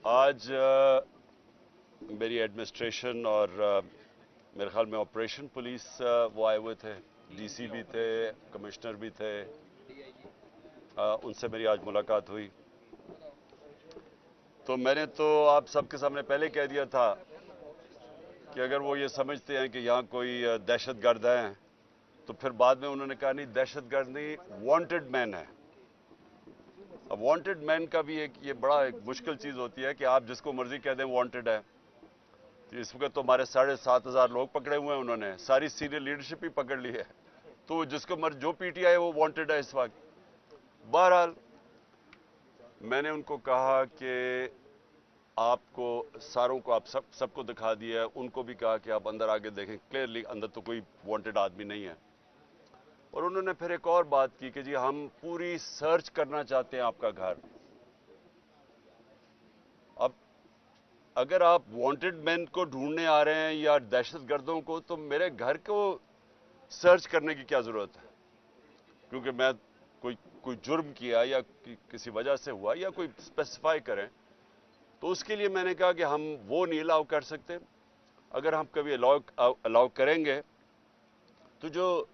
आज मेरी एडमिनिस्ट्रेशन और मेरे ख्याल में ऑपरेशन पुलिस वो आए हुए थे, डीसी भी थे, कमिश्नर भी थे। उनसे मेरी आज मुलाकात हुई। तो मैंने तो आप सबके सामने पहले कह दिया था कि अगर वो ये समझते हैं कि यहाँ कोई दहशतगर्द हैं, तो फिर बाद में उन्होंने कहा नहीं, दहशतगर्द नहीं, वांटेड मैन है। अब वांटेड मैन का भी ये बड़ा एक मुश्किल चीज़ होती है कि आप जिसको मर्जी कह दें वांटेड है। तो इस वक्त तो हमारे 7,500 लोग पकड़े हुए हैं, उन्होंने सारी सीनियर लीडरशिप ही पकड़ ली है। तो जिसको मर्जी, जो पीटीआई वो वांटेड है इस वक्त। बहरहाल मैंने उनको कहा कि आपको सारों को आप सबको दिखा दिया है। उनको भी कहा कि आप अंदर आके देखें, क्लियरली अंदर तो कोई वांटेड आदमी नहीं है। और उन्होंने फिर एक और बात की कि जी हम पूरी सर्च करना चाहते हैं आपका घर। अब अगर आप वांटेड मैन को ढूंढने आ रहे हैं या दहशतगर्दों को, तो मेरे घर को सर्च करने की क्या जरूरत है? क्योंकि मैं कोई जुर्म किया या किसी वजह से हुआ या कोई स्पेसिफाई करें, तो उसके लिए मैंने कहा कि हम वो नहीं अलाउ कर सकते। अगर हम कभी अलाउ करेंगे तो जो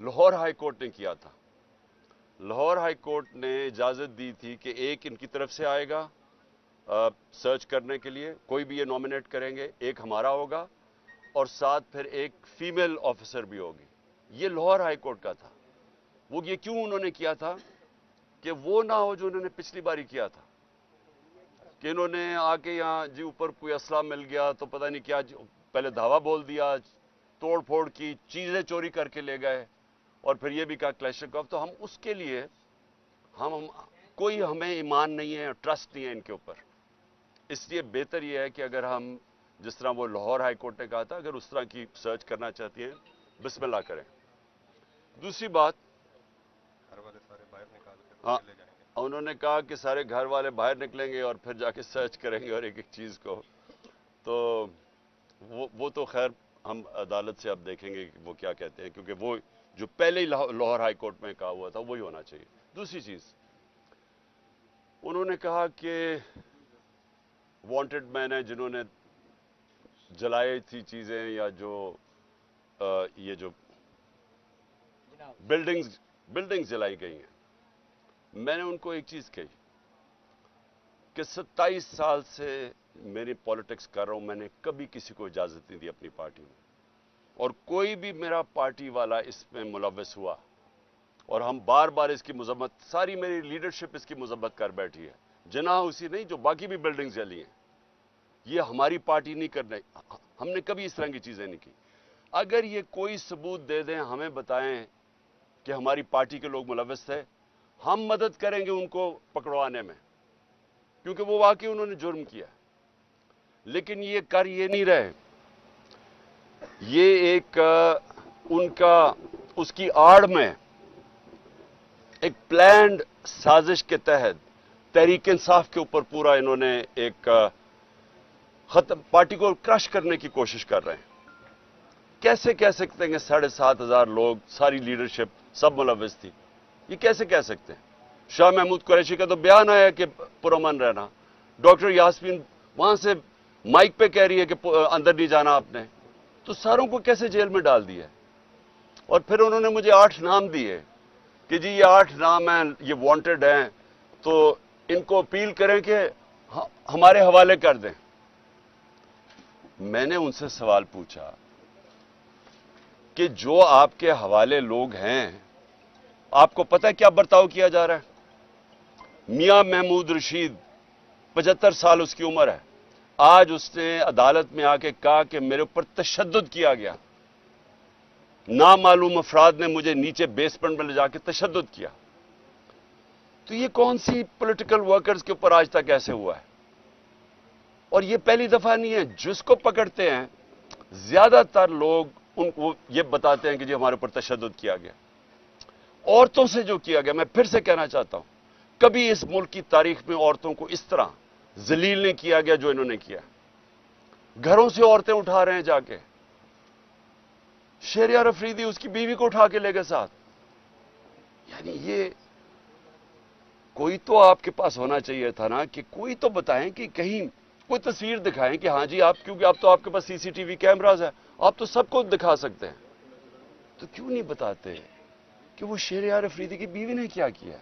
लाहौर हाई कोर्ट ने किया था, लाहौर हाई कोर्ट ने इजाजत दी थी कि एक इनकी तरफ से आएगा सर्च करने के लिए, कोई भी ये नॉमिनेट करेंगे, एक हमारा होगा और साथ फिर एक फीमेल ऑफिसर भी होगी। ये लाहौर हाई कोर्ट का था। वो ये क्यों उन्होंने किया था कि वो ना हो जो उन्होंने पिछली बारी किया था, कि इन्होंने आके यहाँ जी ऊपर कोई असला मिल गया तो पता नहीं क्या, पहले धावा बोल दिया, तोड़ फोड़ की, चीजें चोरी करके ले गए और फिर ये भी कहा क्लैशकोव। तो हम उसके लिए हम कोई हमें ईमान नहीं है, ट्रस्ट नहीं है इनके ऊपर। इसलिए बेहतर यह है कि अगर हम जिस तरह वो लाहौर हाई कोर्ट ने कहा था, अगर उस तरह की सर्च करना चाहती हैं, बिस्मिल्लाह करें। दूसरी बात, घर वाले सारे बाहर निकाल के हाँ, चले जाएंगे। उन्होंने कहा कि सारे घर वाले बाहर निकलेंगे और फिर जाके सर्च करेंगे और एक एक चीज को। तो वो तो खैर हम अदालत से अब देखेंगे कि वो क्या कहते हैं, क्योंकि वो जो पहले ही लाहौर हाई कोर्ट में कहा हुआ था वही होना चाहिए। दूसरी चीज, उन्होंने कहा कि वांटेड मैन है जिन्होंने जलाई थी चीजें, या जो ये जो बिल्डिंग्स जलाई गई हैं। मैंने उनको एक चीज कही कि 27 साल से मेरी पॉलिटिक्स कर रहा हूं, मैंने कभी किसी को इजाजत नहीं दी अपनी पार्टी में, और कोई भी मेरा पार्टी वाला इसमें मुलव्वस हुआ और हम बार बार इसकी मजम्मत, सारी मेरी लीडरशिप इसकी मजम्मत कर बैठी है। जना उसी नहीं, जो बाकी भी बिल्डिंग्स जली हैं, ये हमारी पार्टी नहीं करने, हमने कभी इस तरह की चीजें नहीं की। अगर ये कोई सबूत दे दें, हमें बताएं कि हमारी पार्टी के लोग मुलव्वस थे, हम मदद करेंगे उनको पकड़वाने में, क्योंकि वो वाकई उन्होंने जुर्म किया। लेकिन ये कर ये नहीं रहे। ये एक उनका उसकी आड़ में एक प्लान्ड साजिश के तहत तहरीक इंसाफ के ऊपर पूरा इन्होंने एक खत्म, पार्टी को क्रश करने की कोशिश कर रहे हैं। कैसे कह सकते हैं कि 7,500 लोग, सारी लीडरशिप सब मुलव्वस थी? ये कैसे कह सकते हैं? शाह महमूद कुरैशी का तो बयान आया कि पुरअमन रहना। डॉक्टर यास्मीन वहां से माइक पे कह रही है कि अंदर नहीं जाना आपने। तो सारों को कैसे जेल में डाल दिया? और फिर उन्होंने मुझे 8 नाम दिए कि जी ये 8 नाम हैं, ये वांटेड हैं, तो इनको अपील करें कि हमारे हवाले कर दें। मैंने उनसे सवाल पूछा कि जो आपके हवाले लोग हैं, आपको पता है क्या बर्ताव किया जा रहा है? मियां महमूद रशीद, 75 साल उसकी उम्र है, आज उसने अदालत में आके कहा कि मेरे ऊपर तशद्दुद किया गया, नामालूम अफराद ने मुझे नीचे बेसमेंट में ले जाके तशद्दुद किया। तो ये कौन सी पॉलिटिकल वर्कर्स के ऊपर आज तक ऐसे हुआ है? और ये पहली दफा नहीं है। जिसको पकड़ते हैं, ज्यादातर लोग उनको ये बताते हैं कि जी हमारे ऊपर तशद्दुद किया गया। औरतों से जो किया गया, मैं फिर से कहना चाहता हूं, कभी इस मुल्क की तारीख में औरतों को इस तरह जलील नहीं किया गया जो इन्होंने किया। घरों से औरतें उठा रहे हैं जाके। शहरियार अफरीदी उसकी बीवी को उठा के ले गए साथ। यानी کوئی تو آپ کے پاس ہونا چاہیے تھا نا کہ کوئی تو بتائیں کہ کہیں کوئی تصویر دکھائیں کہ ہاں جی آپ، کیونکہ اب تو آپ کے پاس سی سی ٹی وی کیمراز ہے، آپ تو سب کو دکھا سکتے ہیں، تو کیوں نہیں بتاتے کہ وہ شہریار افریدی کی بیوی نے کیا کیا؟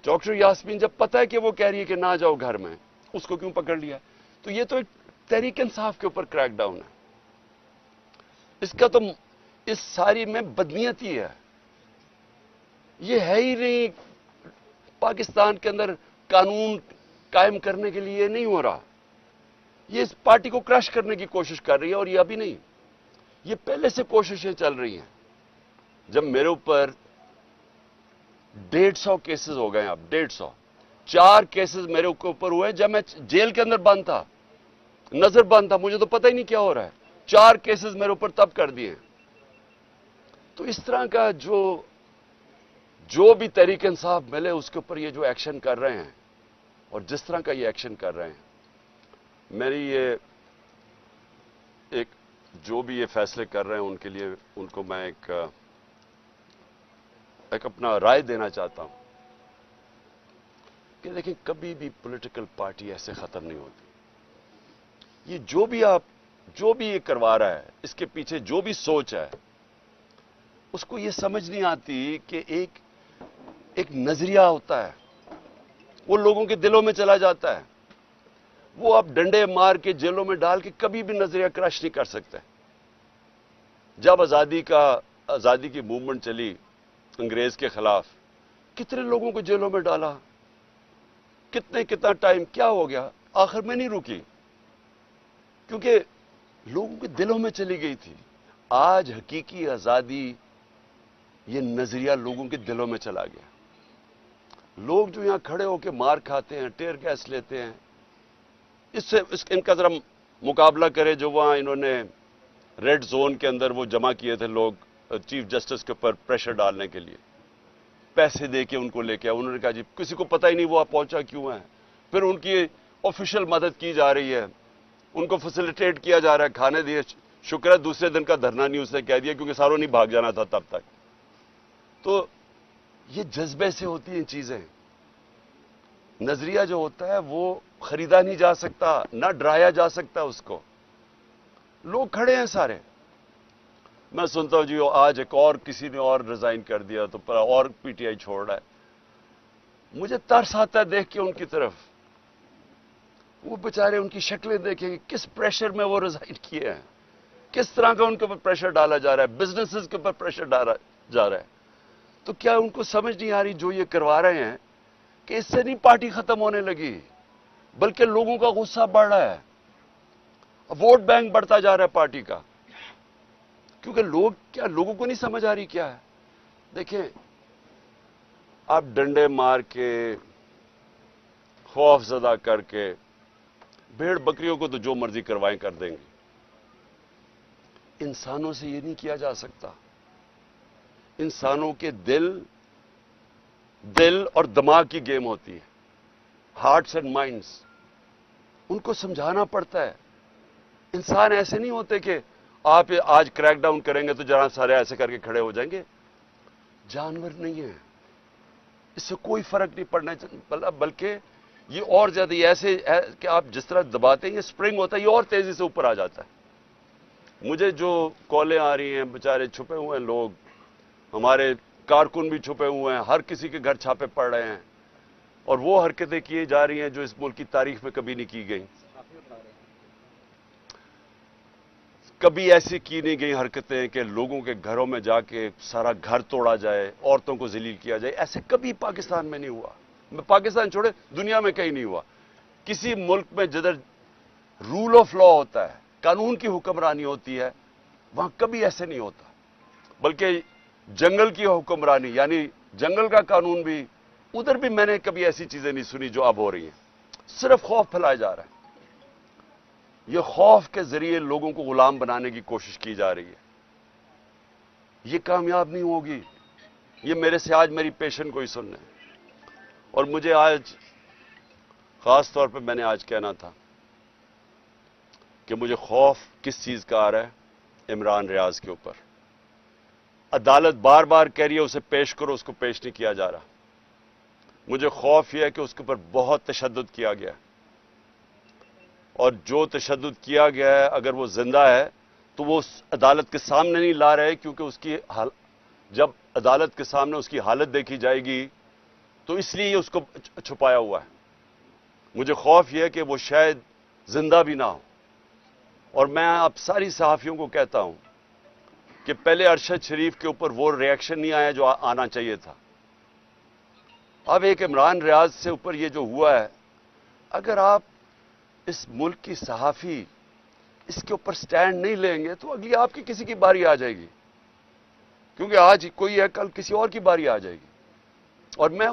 ڈاکٹر یاسمین جب پتہ ہے کہ وہ کہہ رہی ہے کہ نہ جاؤ گھر میں، اس کو کیوں پکڑ لیا؟ تو یہ تو ایک تحریک انصاف کے اوپر کریک ڈاؤن ہے. اس کا تو اس ساری میں بدنیتی ہے. یہ ہے ہی نہیں پاکستان کے اندر قانون قائم کرنے کے لیے نہیں ہو رہا. یہ اس پارٹی کو کرش کرنے کی کوشش کر رہی ہے، اور یہ ابھی نہیں، یہ پہلے سے کوششیں چل رہی ہیں. جب میرے اوپر 150 کیسز ہو گئے ہیں، اب 150 4 کیسز میرے اوپر ہوئے جب میں جیل کے اندر بند تھا، نظر بند تھا، مجھے تو پتہ ہی نہیں کیا ہو رہا ہے. 4 کیسز میرے اوپر تب کر دیے. تو اس طرح کا جو بھی تحریک انصاف ملے اس کے اوپر یہ جو ایکشن کر رہے ہیں، اور جس طرح کا یہ ایکشن کر رہے ہیں، میری یہ ایک جو بھی یہ فیصلے کر رہے ہیں ان کے لیے ان کو میں ایک اپنا رائے دینا چاہتا ہوں کہ دیکھیں کبھی بھی پولیٹیکل پارٹی ایسے ختم نہیں ہوتی. یہ جو بھی یہ کروا رہا ہے، اس کے پیچھے جو بھی سوچ ہے، اس کو یہ سمجھ نہیں آتی کہ ایک نظریہ ہوتا ہے، وہ لوگوں کے دلوں میں چلا جاتا ہے. وہ آپ ڈنڈے مار کے جیلوں میں ڈال کے کبھی بھی نظریہ کرش نہیں کر سکتے. جب آزادی کی موومنٹ چلی انگریز کے خلاف، کتنے لوگوں کو جیلوں میں ڈالا، کتنا ٹائم کیا ہو گیا، آخر میں نہیں رکی کیونکہ لوگوں کے دلوں میں چلی گئی تھی. آج حقیقی آزادی یہ نظریہ لوگوں کے دلوں میں چلا گیا. لوگ جو یہاں کھڑے ہو کے مار کھاتے ہیں، ٹیئر گیس لیتے ہیں، ان کا ذرا مقابلہ کرے جو وہاں انہوں نے ریڈ زون کے اندر وہ جمع کیے تھے لوگ چیف جسٹس کے اوپر پریشر ڈالنے کے لیے، پیسے دے کے ان کو لے کے آئے. انہوں نے کہا جی کسی کو پتہ ہی نہیں وہ پہنچا کیوں ہے. پھر ان کی آفیشیل مدد کی جا رہی ہے، ان کو فیسیلیٹیٹ کیا جا رہا ہے، کھانے دیے. شکر ہے دوسرے دن کا دھرنا نہیں اس نے کہہ دیا کیونکہ ساروں نہیں بھاگ جانا تھا تب تک. تو یہ جذبے سے ہوتی ہیں چیزیں. نظریہ جو ہوتا ہے وہ خریدا نہیں جا سکتا، نہ ڈرایا جا سکتا اس کو. لوگ کھڑے ہیں سارے. میں سنتا ہوں جی آج ایک اور کسی نے اور ریزائن کر دیا تو اور پی ٹی آئی چھوڑ رہا ہے. مجھے ترس آتا ہے دیکھ کے ان کی طرف. وہ بیچارے ان کی شکلیں دیکھیں کہ کس پریشر میں وہ ریزائن کیے ہیں، کس طرح کا ان کے اوپر پریشر ڈالا جا رہا ہے، بزنسز کے اوپر پریشر ڈالا جا رہا ہے. تو کیا ان کو سمجھ نہیں آ رہی جو یہ کروا رہے ہیں کہ اس سے نہیں پارٹی ختم ہونے لگی بلکہ لوگوں کا غصہ بڑھ رہا ہے، ووٹ بینک بڑھتا جا رہا ہے پارٹی کا. کیونکہ لوگوں کو نہیں سمجھ آ رہی کیا ہے. دیکھیں آپ ڈنڈے مار کے، خوف زدہ کر کے، بھیڑ بکریوں کو تو جو مرضی کروائیں کر دیں گے. انسانوں سے یہ نہیں کیا جا سکتا. انسانوں کے دل اور دماغ کی گیم ہوتی ہے، ہارٹس اینڈ مائنڈس. ان کو سمجھانا پڑتا ہے. انسان ایسے نہیں ہوتے کہ آپ آج کریک ڈاؤن کریں گے تو جہاں سارے ایسے کر کے کھڑے ہو جائیں گے. جانور نہیں ہیں، اس سے کوئی فرق نہیں پڑنا چاہیے، بلکہ یہ اور زیادہ ایسے ہے کہ آپ جس طرح دباتے ہیں یہ سپرنگ ہوتا ہے، یہ اور تیزی سے اوپر آ جاتا ہے. مجھے جو کالیں آ رہی ہیں، بیچارے چھپے ہوئے ہیں لوگ، ہمارے کارکن بھی چھپے ہوئے ہیں، ہر کسی کے گھر چھاپے پڑ رہے ہیں، اور وہ حرکتیں کی جا رہی ہیں جو اس ملک کی تاریخ میں کبھی نہیں کی گئیں. کبھی ایسی کی نہیں گئی حرکتیں کہ لوگوں کے گھروں میں جا کے سارا گھر توڑا جائے، عورتوں کو ذلیل کیا جائے. ایسے کبھی پاکستان میں نہیں ہوا. پاکستان چھوڑے دنیا میں کہیں نہیں ہوا. کسی ملک میں جدھر رول آف لا ہوتا ہے، قانون کی حکمرانی ہوتی ہے، وہاں کبھی ایسے نہیں ہوتا. بلکہ جنگل کی حکمرانی یعنی جنگل کا قانون بھی، ادھر بھی میں نے کبھی ایسی چیزیں نہیں سنی جو اب ہو رہی ہیں. صرف خوف پھیلایا جا رہا ہے. یہ خوف کے ذریعے لوگوں کو غلام بنانے کی کوشش کی جا رہی ہے. یہ کامیاب نہیں ہوگی. یہ میرے سے آج میری پیشن کو ہی سننا ہے. اور مجھے آج خاص طور پہ میں نے آج کہنا تھا کہ مجھے خوف کس چیز کا آ رہا ہے؟ عمران ریاض کے اوپر. عدالت بار بار کہہ رہی ہے اسے پیش کرو، اس کو پیش نہیں کیا جا رہا. مجھے خوف یہ ہے کہ اس کے اوپر بہت تشدد کیا گیا ہے، اور جو تشدد کیا گیا ہے اگر وہ زندہ ہے تو وہ اس عدالت کے سامنے نہیں لا رہے، کیونکہ اس کی جب عدالت کے سامنے اس کی حالت دیکھی جائے گی تو اس لیے اس کو چھپایا ہوا ہے۔ مجھے خوف یہ ہے کہ وہ شاید زندہ بھی نہ ہو، اور میں اب ساری صحافیوں کو کہتا ہوں کہ پہلے ارشد شریف کے اوپر وہ ریئیکشن نہیں آیا جو آنا چاہیے تھا۔ اب ایک عمران ریاض سے اوپر یہ جو ہوا ہے، اگر آپ اس ملک کی صحافی اس کے اوپر سٹینڈ نہیں لیں گے تو اگلی آپ کی کسی کی باری آ جائے گی، کیونکہ آج کوئی ہے کل کسی اور کی باری آ جائے گی۔ اور میں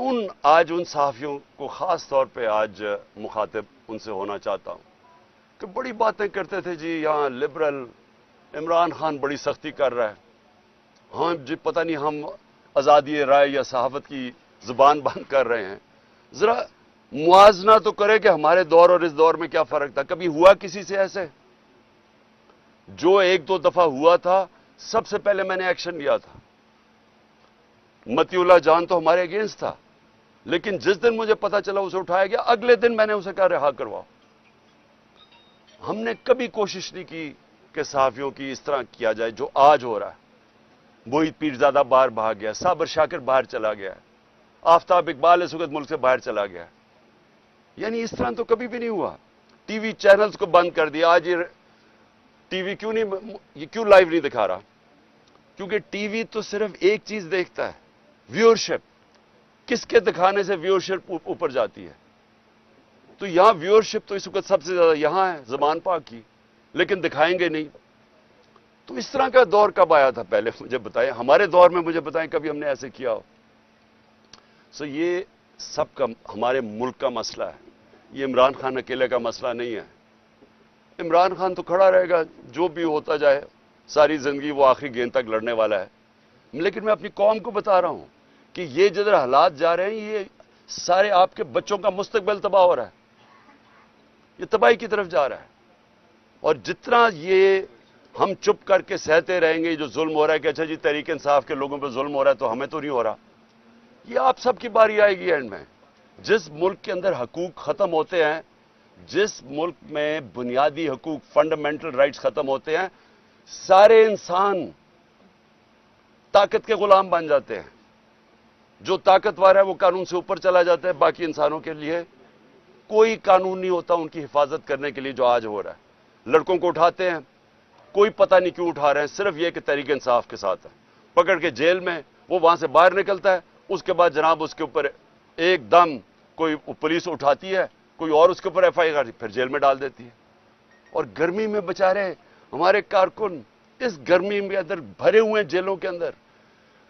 آج ان صحافیوں کو خاص طور پہ آج مخاطب ان سے ہونا چاہتا ہوں کہ بڑی باتیں کرتے تھے جی یہاں لبرل عمران خان بڑی سختی کر رہا ہے، ہاں جی پتہ نہیں ہم آزادی رائے یا صحافت کی زبان بند کر رہے ہیں۔ ذرا موازنہ تو کرے کہ ہمارے دور اور اس دور میں کیا فرق تھا۔ کبھی ہوا کسی سے ایسے؟ جو ایک دو دفعہ ہوا تھا سب سے پہلے میں نے ایکشن لیا تھا۔ متی اللہ جان تو ہمارے اگینسٹ تھا، لیکن جس دن مجھے پتا چلا اسے اٹھایا گیا اگلے دن میں نے اسے کہا رہا کرواؤ۔ ہم نے کبھی کوشش نہیں کی کہ صحافیوں کی اس طرح کیا جائے جو آج ہو رہا ہے۔ موہت پیرزادہ باہر بھاگ گیا، صابر شاکر باہر چلا گیا، آفتاب اقبال اس وقت ملک سے باہر چلا گیا، یعنی اس طرح تو کبھی بھی نہیں ہوا۔ ٹی وی چینلز کو بند کر دیا۔ آج یہ ٹی وی کیوں لائیو نہیں دکھا رہا؟ کیونکہ ٹی وی تو صرف ایک چیز دیکھتا ہے، ویورشپ، کس کے دکھانے سے ویورشپ اوپر جاتی ہے۔ تو یہاں ویورشپ تو اس وقت سب سے زیادہ یہاں ہے زبان پاک کی، لیکن دکھائیں گے نہیں۔ تو اس طرح کا دور کب آیا تھا پہلے مجھے بتائیں، ہمارے دور میں مجھے بتائیں کبھی ہم نے ایسے کیا ہو؟ یہ سب کا ہمارے ملک کا مسئلہ ہے، یہ عمران خان اکیلے کا مسئلہ نہیں ہے۔ عمران خان تو کھڑا رہے گا، جو بھی ہوتا جائے، ساری زندگی وہ آخری گیند تک لڑنے والا ہے۔ لیکن میں اپنی قوم کو بتا رہا ہوں کہ یہ جدھر حالات جا رہے ہیں یہ سارے آپ کے بچوں کا مستقبل تباہ ہو رہا ہے، یہ تباہی کی طرف جا رہا ہے۔ اور جتنا یہ ہم چپ کر کے سہتے رہیں گے جو ظلم ہو رہا ہے کہ اچھا جی تحریک انصاف کے لوگوں پہ ظلم ہو رہا ہے تو ہمیں تو نہیں ہو رہا، یہ آپ سب کی باری آئے گی اینڈ میں۔ جس ملک کے اندر حقوق ختم ہوتے ہیں، جس ملک میں بنیادی حقوق فنڈامنٹل رائٹس ختم ہوتے ہیں، سارے انسان طاقت کے غلام بن جاتے ہیں۔ جو طاقتور ہے وہ قانون سے اوپر چلا جاتا ہے، باقی انسانوں کے لیے کوئی قانون نہیں ہوتا ان کی حفاظت کرنے کے لیے جو آج ہو رہا ہے۔ لڑکوں کو اٹھاتے ہیں، کوئی پتہ نہیں کیوں اٹھا رہے ہیں، صرف یہ کہ تحریک انصاف کے ساتھ ہے، پکڑ کے جیل میں، وہ وہاں سے باہر نکلتا ہے، اس کے بعد جناب اس کے اوپر ایک دم کوئی پولیس اٹھاتی ہے، کوئی اور اس کے اوپر ایف آئی آر پھر جیل میں ڈال دیتی ہے۔ اور گرمی میں بچارے ہمارے کارکن اس گرمی میں اندر بھرے ہوئے ہیں جیلوں کے اندر،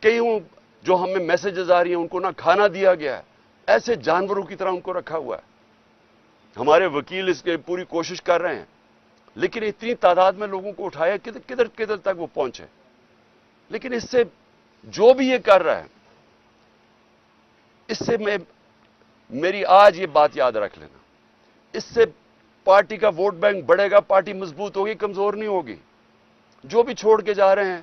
کئی جو ہمیں میسیجز آ رہی ہیں ان کو نہ کھانا دیا گیا ہے، ایسے جانوروں کی طرح ان کو رکھا ہوا ہے۔ ہمارے وکیل اس کے پوری کوشش کر رہے ہیں، لیکن اتنی تعداد میں لوگوں کو اٹھایا کدھر تک وہ پہنچے۔ لیکن اس سے جو بھی یہ کر رہا ہے، اس سے میری آج یہ بات یاد رکھ لینا، اس سے پارٹی کا ووٹ بینک بڑھے گا، پارٹی مضبوط ہوگی، کمزور نہیں ہوگی۔ جو بھی چھوڑ کے جا رہے ہیں،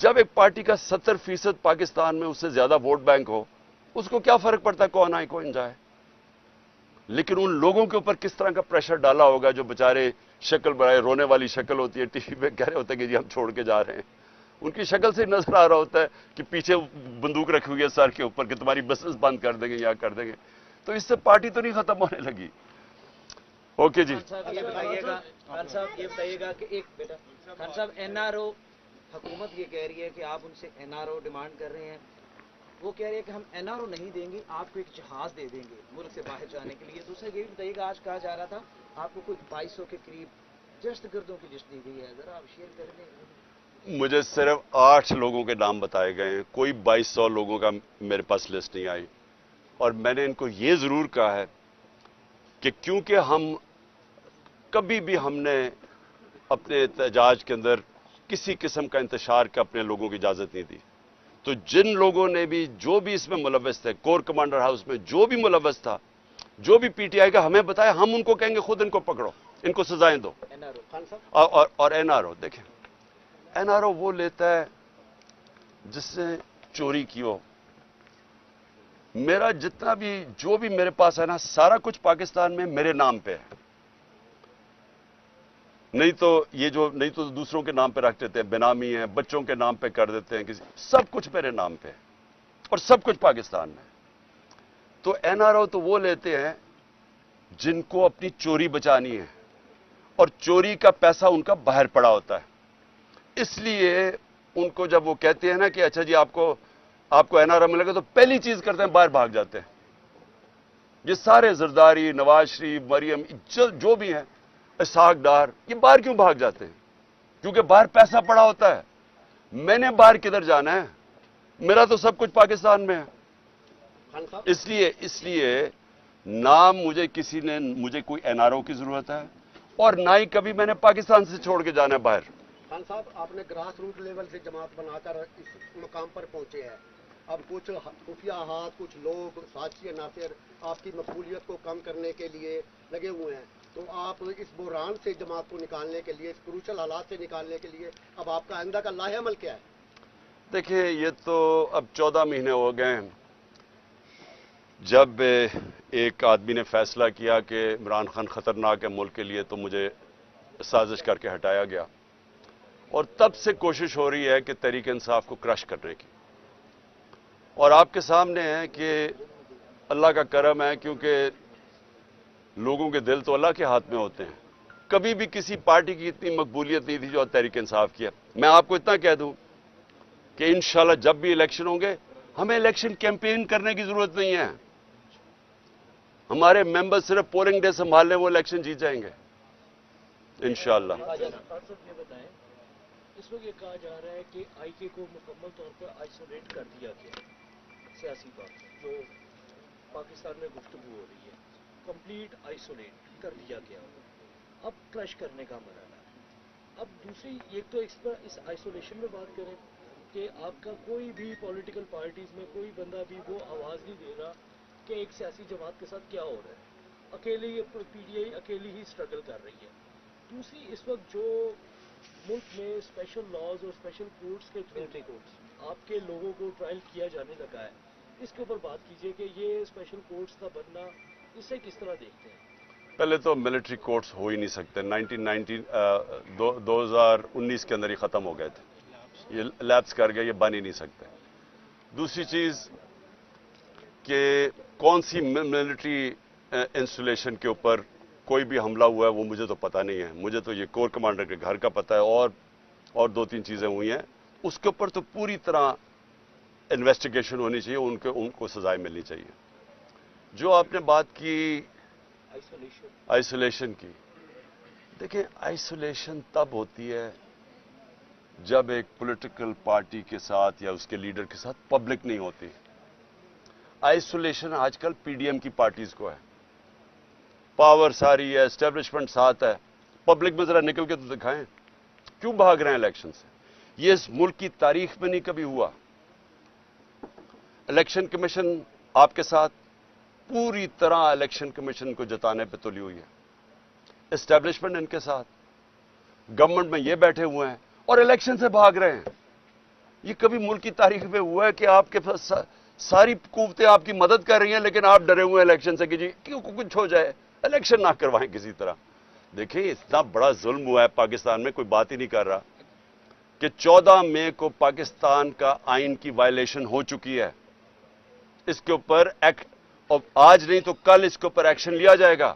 جب ایک پارٹی کا 70% پاکستان میں اس سے زیادہ ووٹ بینک ہو، اس کو کیا فرق پڑتا ہے کون آئے کون جائے؟ لیکن ان لوگوں کے اوپر کس طرح کا پریشر ڈالا ہوگا جو بےچارے شکل بنائے، رونے والی شکل ہوتی ہے، ٹی وی پہ کہہ رہے ہوتے ہیں کہ جی ہم چھوڑ کے جا رہے ہیں، ان کی شکل سے نظر آ رہا ہوتا ہے کہ پیچھے بندوق رکھی ہوئی ہے سر کے اوپر کہ تمہاری بسز بند کر دیں گے یا کر دیں گے۔ تو اس سے پارٹی تو نہیں ختم ہونے لگی۔ اوکے جی خان صاحب یہ بتائیے گا کہ ایک بیٹا خان صاحب این آر او حکومت یہ کہہ رہی ہے کہ آپ ان سے این آر او ڈیمانڈ کر رہے ہیں، وہ کہہ رہے ہیں کہ ہم این آر او نہیں دیں گے، آپ کو ایک جہاز دے دیں گے ملک سے باہر جانے کے لیے۔ دوسرا یہ بھی بتائیے گا، آج کہا جا رہا تھا آپ کو کوئی 2200 کے قریب دہشت گردوں کی لسٹ دی گئی ہے، ذرا آپ شیئر کر دیں۔ مجھے صرف 8 لوگوں کے نام بتائے گئے ہیں، کوئی 2200 لوگوں کا میرے پاس لسٹ نہیں آئی۔ اور میں نے ان کو یہ ضرور کہا ہے کہ کیونکہ کبھی بھی ہم نے اپنے احتجاج کے اندر کسی قسم کا انتشار کا اپنے لوگوں کی اجازت نہیں دی، تو جن لوگوں نے بھی جو بھی اس میں ملوث تھے، کور کمانڈر ہاؤس میں جو بھی ملوث تھا، جو بھی پی ٹی آئی کا ہمیں بتایا، ہم ان کو کہیں گے خود ان کو پکڑو، ان کو سزائیں دو۔ اور این آر او دیکھیں، این آر او وہ لیتا ہے جس سے چوری کی ہو، میرا جتنا بھی جو بھی میرے پاس ہے نا سارا کچھ پاکستان میں میرے نام پہ ہے. نہیں تو دوسروں کے نام پہ رکھ دیتے ہیں, بینامی ہیں, بچوں کے نام پہ کر دیتے ہیں, سب کچھ میرے نام پہ ہے اور سب کچھ پاکستان میں. تو این آر او تو وہ لیتے ہیں جن کو اپنی چوری بچانی ہے اور چوری کا پیسہ ان کا باہر پڑا ہوتا ہے. اس لیے ان کو جب وہ کہتے ہیں نا کہ اچھا جی آپ کو این آر او ملے گا تو پہلی چیز کرتے ہیں باہر بھاگ جاتے ہیں. یہ سارے زرداری, نواز شریف, مریم جو بھی ہیں, اسحاق ڈار, یہ باہر کیوں بھاگ جاتے ہیں؟ کیونکہ باہر پیسہ پڑا ہوتا ہے. میں نے باہر کدھر جانا ہے؟ میرا تو سب کچھ پاکستان میں ہے. اس لیے نہ مجھے کوئی این آر او کی ضرورت ہے اور نہ ہی کبھی میں نے پاکستان سے چھوڑ کے جانا ہے باہر. خان صاحب, آپ نے گراس روٹ لیول سے جماعت بنا کر اس مقام پر پہنچے ہیں. اب کچھ خفیہ ہاتھ, کچھ لوگ, سازشی عناصر آپ کی مقبولیت کو کم کرنے کے لیے لگے ہوئے ہیں. تو آپ اس بحران سے جماعت کو نکالنے کے لیے, اس کروشل حالات سے نکالنے کے لیے اب آپ کا آئندہ کا لاہ عمل کیا ہے؟ دیکھیں, یہ تو اب 14 مہینے ہو گئے ہیں جب ایک آدمی نے فیصلہ کیا کہ عمران خان خطرناک ہے ملک کے لیے, تو مجھے سازش کر کے ہٹایا گیا. اور تب سے کوشش ہو رہی ہے کہ تحریک انصاف کو کرش کرنے کی. اور آپ کے سامنے ہے کہ اللہ کا کرم ہے, کیونکہ لوگوں کے دل تو اللہ کے ہاتھ میں ہوتے ہیں. کبھی بھی کسی پارٹی کی اتنی مقبولیت نہیں تھی جو تحریک انصاف کی ہے. میں آپ کو اتنا کہہ دوں کہ انشاءاللہ جب بھی الیکشن ہوں گے, ہمیں الیکشن کیمپین کرنے کی ضرورت نہیں ہے. ہمارے ممبر صرف پولنگ ڈے سنبھال لیں, وہ الیکشن جیت جائیں گے انشاءاللہ. اس وقت یہ کہا جا رہا ہے کہ آئی کے کو مکمل طور پر آئسولیٹ کر دیا گیا. سیاسی بات جو پاکستان میں گفتگو ہو رہی ہے, کمپلیٹ آئسولیٹ کر دیا گیا. اب کرش کرنے کا مرحلہ ہے. اب دوسری ایک تو اس آئسولیشن میں بات کریں کہ آپ کا کوئی بھی پولیٹیکل پارٹیز میں کوئی بندہ بھی وہ آواز نہیں دے رہا کہ ایک سیاسی جماعت کے ساتھ کیا ہو رہا ہے. اکیلے ہی پی ڈی آئی اکیلی ہی اسٹرگل کر رہی ہے. دوسری اس وقت جو ملک میں اسپیشل لاز اور اسپیشل کورٹس کے تھرو آپ کے لوگوں کو ٹرائل کیا جانے لگا ہے, اس کے اوپر بات کیجئے کہ یہ اسپیشل کورٹس کا بننا اسے کس طرح دیکھتے ہیں؟ پہلے تو ملٹری کورٹس ہو ہی نہیں سکتے. 2019 کے اندر ہی ختم ہو گئے تھے, یہ لیپس کر گئے, یہ بن ہی نہیں سکتے. دوسری چیز کہ کون سی ملٹری انسٹالیشن کے اوپر کوئی بھی حملہ ہوا ہے وہ مجھے تو پتہ نہیں ہے. مجھے تو یہ کور کمانڈر کے گھر کا پتہ ہے اور 2-3 چیزیں ہوئی ہیں. اس کے اوپر تو پوری طرح انویسٹیگیشن ہونی چاہیے, ان کو سزائیں ملنی چاہیے. جو آپ نے بات کی آئسولیشن کی, دیکھیں آئسولیشن تب ہوتی ہے جب ایک پولیٹیکل پارٹی کے ساتھ یا اس کے لیڈر کے ساتھ پبلک نہیں ہوتی. آئسولیشن آج کل پی ڈی ایم کی پارٹیز کو ہے, پاور ساری ہے, اسٹیبلشمنٹ ساتھ ہے, پبلک میں ذرا نکل کے تو دکھائیں کیوں بھاگ رہے ہیں الیکشن سے. یہ اس ملک کی تاریخ میں نہیں کبھی ہوا. الیکشن کمیشن آپ کے ساتھ پوری طرح الیکشن کمیشن کو جتانے پہ تلی ہوئی ہے. اسٹیبلشمنٹ ان کے ساتھ, گورنمنٹ میں یہ بیٹھے ہوئے ہیں اور الیکشن سے بھاگ رہے ہیں. یہ کبھی ملک کی تاریخ میں ہوا ہے کہ آپ کے پاس ساری قوتیں آپ کی مدد کر رہی ہیں لیکن آپ ڈرے ہوئے ہیں الیکشن سے کہ جی کیوں کچھ ہو جائے, الیکشن نہ کروائیں کسی طرح. دیکھیں اتنا بڑا ظلم ہوا ہے پاکستان میں, کوئی بات ہی نہیں کر رہا کہ 14 مئی کو پاکستان کا آئین کی وائلیشن ہو چکی ہے. اس کے اوپر ایکٹ, اور آج نہیں تو کل اس کے اوپر ایکشن لیا جائے گا.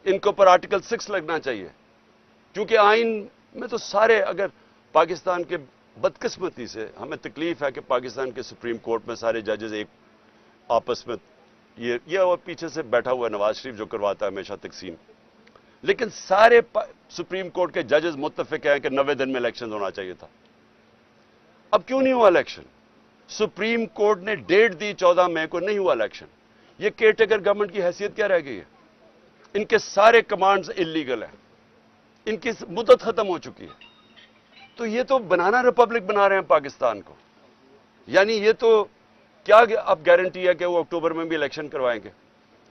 ان کے اوپر آرٹیکل 6 لگنا چاہیے, کیونکہ آئین میں تو سارے, اگر پاکستان کے بدقسمتی سے ہمیں تکلیف ہے کہ پاکستان کے سپریم کورٹ میں سارے ججز ایک آپس میں یہ اور پیچھے سے بیٹھا ہوا ہے نواز شریف جو کرواتا ہے ہمیشہ تقسیم, لیکن سارے سپریم کورٹ کے ججز متفق ہیں کہ 90 دن میں الیکشن ہونا چاہیے تھا. اب کیوں نہیں ہوا الیکشن؟ سپریم کورٹ نے ڈیٹ دی 14 مئی کو, نہیں ہوا الیکشن. یہ کیئر ٹیکر گورنمنٹ کی حیثیت کیا رہ گئی ہے؟ ان کے سارے کمانڈز انلیگل ہیں, ان کی مدت ختم ہو چکی ہے. تو یہ تو بنانا ریپبلک بنا رہے ہیں پاکستان کو. یعنی یہ تو کیا اب گارنٹی ہے کہ وہ اکتوبر میں بھی الیکشن کروائیں گے؟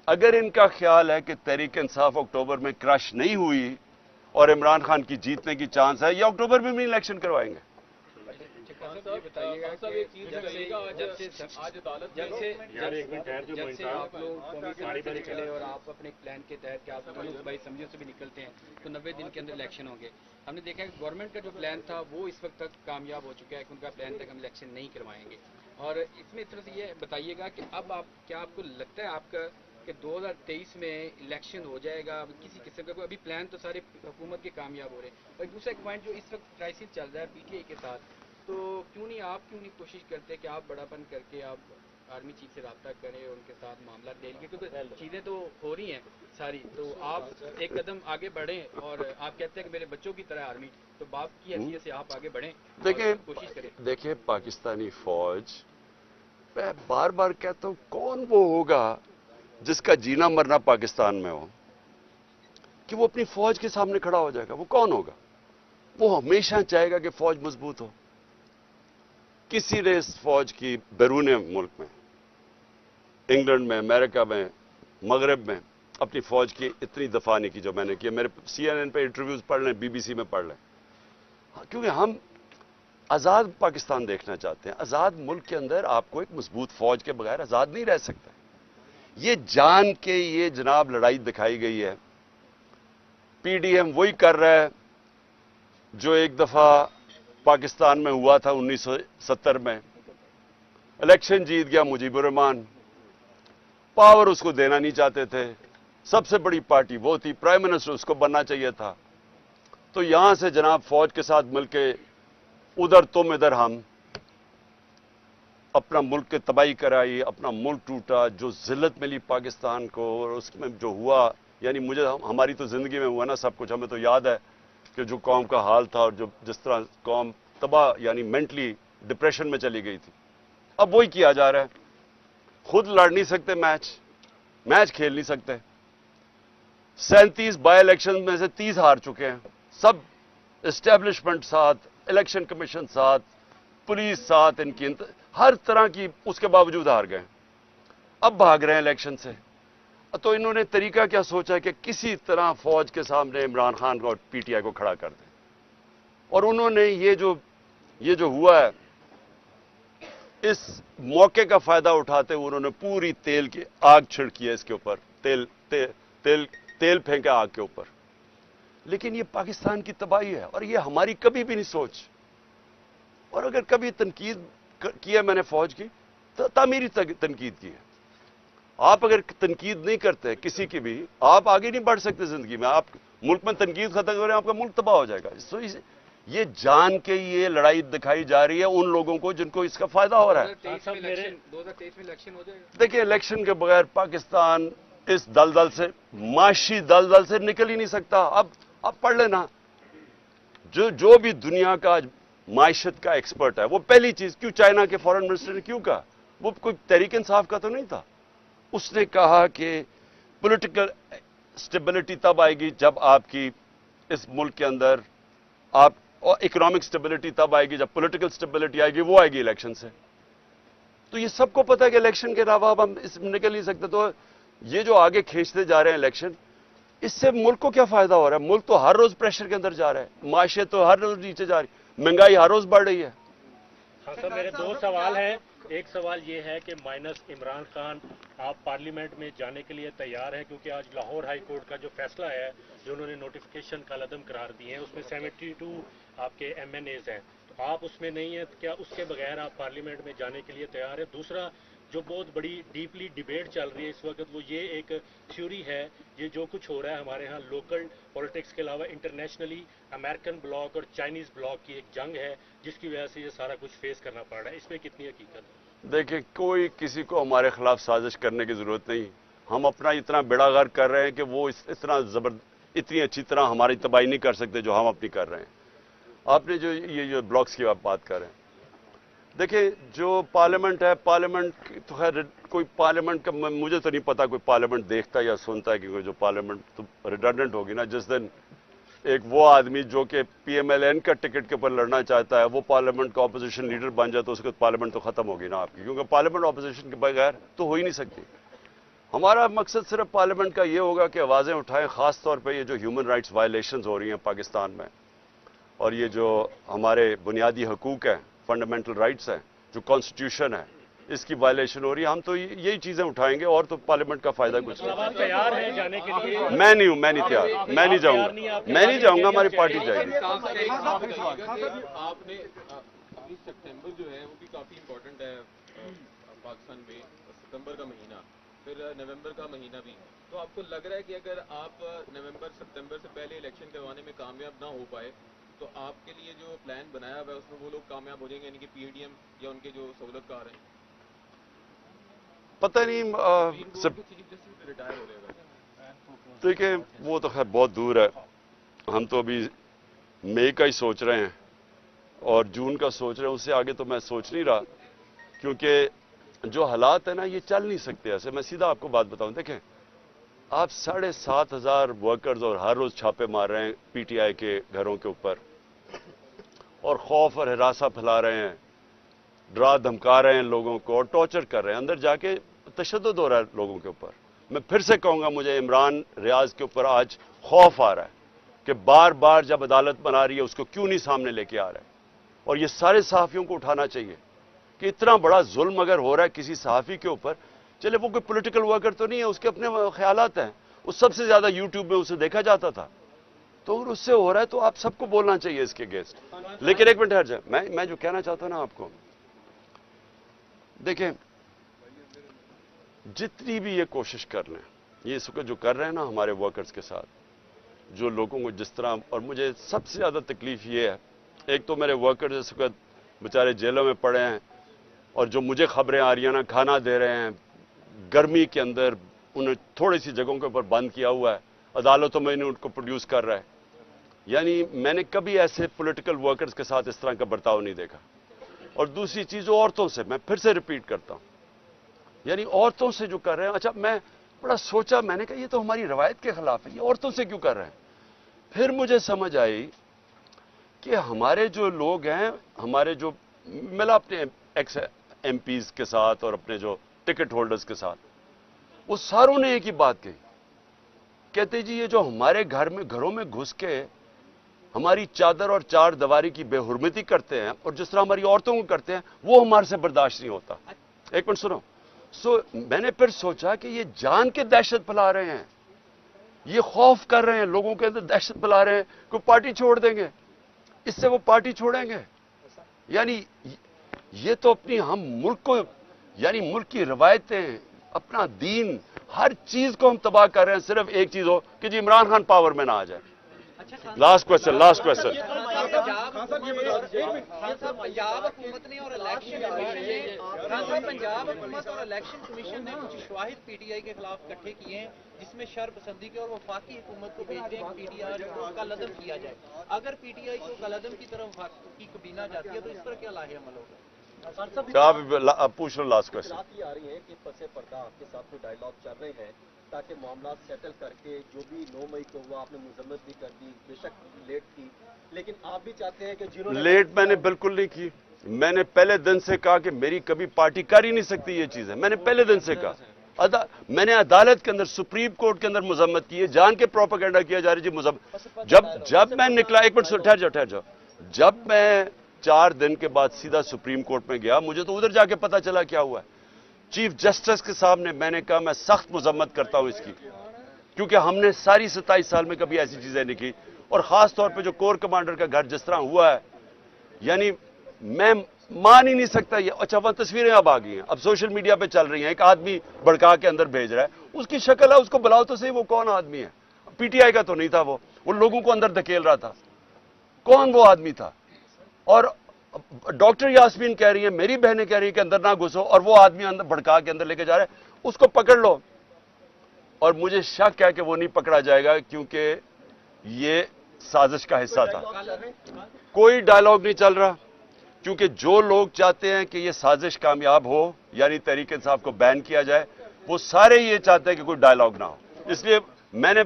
اگر ان کا خیال ہے کہ تحریک انصاف اکتوبر میں کرش نہیں ہوئی اور عمران خان کی جیتنے کی چانس ہے, یا اکتوبر میں بھی الیکشن کروائیں گے. ये बताइएगा कि जब से आप लोग कौमी असम्बली से निकले और आप अपने प्लान के तहत कि आप भाई समझियों से भी निकलते हैं तो 90 दिन के अंदर इलेक्शन होंगे, हमने देखा कि गवर्नमेंट का जो प्लान था वो इस वक्त तक कामयाब हो चुका है कि उनका प्लान तक हम इलेक्शन नहीं करवाएंगे। और इसमें इस तरह से ये बताइएगा कि अब आप क्या आपको लगता है आपका कि 2023 में इलेक्शन हो जाएगा, अब किसी किस्म का कोई अभी प्लान तो सारे हुकूमत के कामयाब हो रहे हैं। और दूसरा एक पॉइंट जो इस वक्त क्राइसिस चल रहा है पीटीआई के साथ, तो क्यों नहीं कोशिश करते कि आप बड़ापन करके आप आर्मी चीफ से रब्ता करें और उनके साथ मामला दें, क्योंकि चीज़ें तो हो रही हैं सारी, तो आप एक कदम आगे बढ़ें और आप कहते हैं कि मेरे बच्चों की तरह आर्मी, तो बाप की हैसियत से आप आगे बढ़ें, कोशिश करें। देखिए पाकिस्तानी फौज, मैं बार बार कहता हूँ, कौन वो होगा जिसका जीना मरना पाकिस्तान में हो कि वो अपनी फौज के सामने खड़ा हो जाएगा? वो कौन होगा? वो हमेशा चाहेगा कि फौज मजबूत हो। किसी ने इस फौज की बैरून मुल्क में, इंग्लैंड में, अमेरिका में, मगरब में अपनी फौज की इतनी दफा नहीं की जो मैंने की। मेरे CNN पे इंटरव्यूज पढ़ लें, BBC में पढ़ लें, क्योंकि हम आजाद पाकिस्तान देखना चाहते हैं। आजाद मुल्क के अंदर आपको एक मजबूत फौज के बगैर आजाद नहीं रह सकता। ये जान के ये जनाब लड़ाई दिखाई गई है। PDM वही कर रहा है जो एक दफा पाकिस्तान में हुआ था 1970 में। इलेक्शन जीत गया मुजीबुर रहमान, पावर उसको देना नहीं चाहते थे, सबसे बड़ी पार्टी वो थी, प्राइम मिनिस्टर उसको बनना चाहिए था। तो यहां से जनाब फौज के साथ मिलके उधर तुम इधर हम, अपना मुल्क की तबाही कराई, अपना मुल्क टूटा, जो जिल्लत मिली पाकिस्तान को। और उसमें जो हुआ, यानी मुझे, हमारी तो जिंदगी में हुआ ना सब कुछ, हमें तो याद है कि जो कौम का हाल था और जो जिस तरह कौम तबाह, यानी मेंटली डिप्रेशन में चली गई थी। अब वही किया जा रहा है। खुद लड़ नहीं सकते मैच खेल नहीं सकते। 37 बाई इलेक्शन में से 30 हार चुके हैं। सब एस्टेब्लिशमेंट साथ, इलेक्शन कमीशन साथ, पुलिस साथ, इनकी हर तरह की, उसके बावजूद हार गए। अब भाग रहे हैं इलेक्शन से। तो इन्होंने तरीका क्या सोचा है कि किसी तरह फौज के सामने इमरान खान को और PTI को खड़ा कर दें। और उन्होंने ये जो हुआ है, इस मौके का फायदा उठाते हुए उन्होंने पूरी तेल की आग छिड़की है इसके ऊपर, तेल फेंका आग के ऊपर। लेकिन ये पाकिस्तान की तबाही है और ये हमारी कभी भी नहीं सोच। और अगर कभी तनकीद की है मैंने फौज की, तो तामीरी तनकीद की है। आप अगर तनकीद नहीं करते किसी की भी, आप आगे नहीं बढ़ सकते जिंदगी में। आप मुल्क में तनकीद खत्म करें, आपका मुल्क तबाह हो जाएगा। तो ये जान के ये लड़ाई दिखाई जा रही है उन लोगों को जिनको इसका फायदा हो रहा है। 2023 में इलेक्शन हो जाएगा। देखिए, इलेक्शन के बगैर पाकिस्तान इस दलदल से, माशी दलदल से निकल ही नहीं सकता। अब आप पढ़ लेना, जो भी दुनिया का माइशत का एक्सपर्ट है, वो पहली चीज, क्यों चाइना के फॉरेन मिनिस्टर ने क्यों कहा, वो कोई तहरीक इंसाफ का तो नहीं था। उसने कहा कि पॉलिटिकल स्टेबिलिटी तब आएगी जब आपकी इस मुल्क के अंदर आप, और इकोनॉमिक स्टेबिलिटी तब आएगी जब पॉलिटिकल स्टेबिलिटी आएगी, वो आएगी इलेक्शन से। तो ये सबको पता है कि इलेक्शन के अलावा अब हम इसमें निकल नहीं सकते। तो ये जो आगे खींचते जा रहे हैं इलेक्शन, इससे मुल्क को क्या फायदा हो रहा है? मुल्क तो हर रोज प्रेशर के अंदर जा रहा है, माशियत तो हर रोज नीचे जा रही है, महंगाई हर रोज बढ़ रही है। हाँ सर, मेरे दो सवाल हैं। एक सवाल ये है कि माइनस इमरान खान, आप पार्लियामेंट में जाने के लिए तैयार हैं? क्योंकि आज लाहौर हाई कोर्ट का जो फैसला है, जो उन्होंने नोटिफिकेशन कलअदम करार दिए हैं, उसमें 72 आपके MNAs हैं, तो आप उसमें नहीं हैं। क्या उसके बगैर आप पार्लियामेंट में जाने के लिए तैयार है? दूसरा, जो बहुत बड़ी डीपली डिबेट चल रही है इस वक्त, वो ये एक थ्योरी है, ये जो कुछ हो रहा है हमारे यहाँ लोकल पॉलिटिक्स के अलावा इंटरनेशनली अमेरिकन ब्लॉक और चाइनीज ब्लॉक की एक जंग है, जिसकी वजह से ये सारा कुछ फेस करना पड़ रहा है। इसमें कितनी हकीकत है? देखिए, कोई किसी को हमारे खिलाफ साजिश करने की जरूरत नहीं। हम अपना इतना बेड़ागर कर रहे हैं कि वो इतनी अच्छी तरह हमारी तबाही नहीं कर सकते जो हम अपनी कर रहे हैं। आपने जो ब्लॉक्स की आप बात कर रहे हैं, देखिए, जो पार्लियामेंट है, पार्लियामेंट तो खैर कोई पार्लियामेंट का मुझे तो नहीं पता कोई पार्लियामेंट देखता या सुनता है, क्योंकि जो पार्लियामेंट तो रिडंडेंट होगी ना। जिस दिन एक वो आदमी जो कि PMLN का टिकट के ऊपर लड़ना चाहता है, वो पार्लियामेंट का ऑपोजिशन लीडर बन जाए, तो उसके पार्लियामेंट तो खत्म होगी ना आपकी, क्योंकि पार्लियामेंट ऑपोजिशन के बगैर तो हो ही नहीं सकती। हमारा मकसद सिर्फ पार्लियामेंट का ये होगा कि आवाजें उठाएं, खास तौर पर ये जो ह्यूमन राइट्स वायलेशन हो रही हैं पाकिस्तान में, और ये जो हमारे बुनियादी हकूक हैं, फंडामेंटल राइट्स हैं, जो कॉन्स्टिट्यूशन है, इसकी वायलेशन हो रही है। हम तो यही चीजें उठाएंगे और तो पार्लियामेंट का फायदा कुछ नहीं। आप तैयार हैं जाने के लिए? मैं नहीं हूं, मैं नहीं तैयार, मैं नहीं जाऊंगा, मैं नहीं जाऊंगा, हमारी पार्टी जाएगी। आपने 19 सितंबर जो है वो भी काफी इम्पोर्टेंट है पाकिस्तान में, सितंबर का महीना, फिर नवंबर का महीना भी। तो आपको लग रहा है कि अगर आप नवंबर सितंबर से पहले इलेक्शन करवाने में कामयाब ना हो पाए तो आपके लिए जो प्लान बनाया हुआ है उसमें वो लोग कामयाब हो जाएंगे, यानी कि PDM या उनके जो सहूलतकार हैं? पता नहीं सब रिटायर हो जाएगा। देखिए वो तो खैर बहुत दूर है, हम तो अभी मई का ही सोच रहे हैं और जून का सोच रहे हैं, उससे आगे तो मैं सोच नहीं रहा, क्योंकि जो हालात है ना ये चल नहीं सकते ऐसे। मैं सीधा आपको बात बताऊं, देखें आप 7,500 वर्कर्स और हर रोज छापे मार रहे हैं PTI के घरों के ऊपर और खौफ और हिरासा फैला रहे हैं, डरा धमका रहे हैं लोगों को और टॉर्चर कर रहे हैं, अंदर जाके तशद्दुद हो रहा है लोगों के ऊपर। मैं फिर से कहूंगा, मुझे इमरान रियाज के ऊपर आज खौफ आ रहा है कि बार बार जब अदालत बना रही है उसको क्यों नहीं सामने लेके आ रहा है। और ये सारे सहाफ़ियों को उठाना चाहिए कि इतना बड़ा जुल्म अगर हो रहा है किसी सहाफ़ी के ऊपर, चले वो कोई पॉलिटिकल वर्कर तो नहीं है, उसके अपने ख्यालात हैं, वो सबसे ज्यादा यूट्यूब में उसे देखा जाता था, तो अगर उससे हो रहा है तो आप सबको बोलना चाहिए इसके अगेंस्ट। लेकिन एक मिनट ठहर जाए, मैं जो कहना चाहता हूं ना आपको, देखें जितनी भी ये कोशिश कर लें, ये इस वक्त जो कर रहे हैं ना हमारे वर्कर्स के साथ, जो लोगों को जिस तरह, और मुझे सबसे ज्यादा तकलीफ ये है, एक तो मेरे वर्कर्स इस वक्त बेचारे जेलों में पड़े हैं और जो मुझे खबरें आ रही हैं ना, खाना दे रहे हैं गर्मी के अंदर, उन्हें थोड़ी सी जगहों के ऊपर बंद किया हुआ है, अदालतों में इन्हें उनको प्रोड्यूस कर रहा है। यानी मैंने कभी ऐसे पॉलिटिकल वर्कर्स के साथ इस तरह का बर्ताव नहीं देखा। और दूसरी चीज औरतों से, मैं फिर से रिपीट करता हूं, यानी औरतों से जो कर रहे हैं, अच्छा मैं बड़ा सोचा, मैंने कहा ये तो हमारी रवायत के खिलाफ है, ये औरतों से क्यों कर रहे हैं। फिर मुझे समझ आई कि हमारे जो लोग हैं, हमारे जो मिला अपने एक्स MPs के साथ और अपने जो टिकट होल्डर्स के साथ, वो सारों ने एक ही बात कही, कहते जी ये जो हमारे घरों में घुस के हमारी चादर और चार दीवारी की बेहुरमती करते हैं और जिस तरह हमारी औरतों को करते हैं, वो हमारे से बर्दाश्त नहीं होता। एक मिनट सुनो। मैंने फिर सोचा कि ये जान के दहशत फैला रहे हैं, ये खौफ कर रहे हैं, लोगों के अंदर दहशत फैला रहे हैं कि पार्टी छोड़ देंगे, इससे वो पार्टी छोड़ेंगे। यानी ये तो अपनी हम मुल्क को, यानी मुल्क की रवायतें, अपना दीन, हर चीज को हम तबाह कर रहे हैं, सिर्फ एक चीज हो कि जी इमरान खान पावर में ना आ जाए। लास्ट क्वेश्चन पंजाब हुकूमत ने और इलेक्शन कमीशन ने कुछ शवाहिद PTI के खिलाफ इकट्ठे किए हैं जिसमें शरपसंदी के और वफाकी हुकूमत को भेज दें PTI को कलअदम किया जाए। अगर PTI को कलअदम की तरफ की कबीना जाती है तो इस पर क्या लाहे अमल होगा? आप पूछ लो लास्ट क्वेश्चन। आ रही है कि पसे पर्दा आपके साथ में डायलॉग चल रहे हैं ताकि मामला सेटल करके, जो भी 9 मई को हुआ आपने मजम्मत भी कर दी, बेशक लेट की, लेकिन आप भी चाहते हैं कि जिन्होंने लेट मैंने बिल्कुल नहीं की। मैंने पहले दिन से कहा कि मेरी कभी पार्टी कर ही नहीं सकती ये चीज है, मैंने पहले दिन से कहा। मैंने अदालत के अंदर, सुप्रीम कोर्ट के अंदर मजम्मत की है, जान के प्रोपेगेंडा किया जा रही जी मजम्मत। जब मैं निकला, एक मिनट ठहर जाओ, जब मैं 4 दिन के बाद सीधा सुप्रीम कोर्ट में गया, मुझे तो उधर जाके पता चला क्या हुआ है। चीफ जस्टिस के सामने मैंने कहा मैं सख्त मजम्मत करता हूं इसकी, क्योंकि हमने सारी 27 साल में कभी ऐसी चीजें नहीं की, और खास तौर पे जो कोर कमांडर का घर जिस तरह हुआ है, यानी मैं मान ही नहीं सकता ये। अच्छा वहां तस्वीरें अब आ गई हैं, अब सोशल मीडिया पे चल रही हैं, एक आदमी भड़का के अंदर भेज रहा है, उसकी शक्ल है, उसको बुलाओ तो सही, वो कौन आदमी है? PTI का तो नहीं था, वो लोगों को अंदर धकेल रहा था, कौन वो आदमी था? और डॉक्टर यास्मीन कह रही है, मेरी बहनें कह रही है कि अंदर ना घुसो, और वो आदमी अंदर भड़का के अंदर लेके जा रहा है, उसको पकड़ लो। और मुझे शक है कि वो नहीं पकड़ा जाएगा, क्योंकि ये साजिश का हिस्सा था। कोई डायलॉग नहीं चल रहा, क्योंकि जो लोग चाहते हैं कि ये साजिश कामयाब हो, यानी तहरीक इंसाफ को बैन किया जाए, वो सारे ये चाहते हैं कि कोई डायलॉग ना हो। इसलिए मैं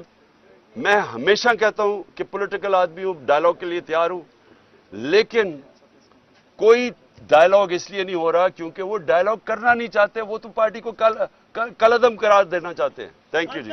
हमेशा कहता हूं कि पॉलिटिकल आदमी हूं, डायलॉग के लिए तैयार हूं, लेकिन कोई डायलॉग इसलिए नहीं हो रहा क्योंकि वो डायलॉग करना नहीं चाहते, वो तो पार्टी को कलअदम करार देना चाहते हैं। Thank you ji.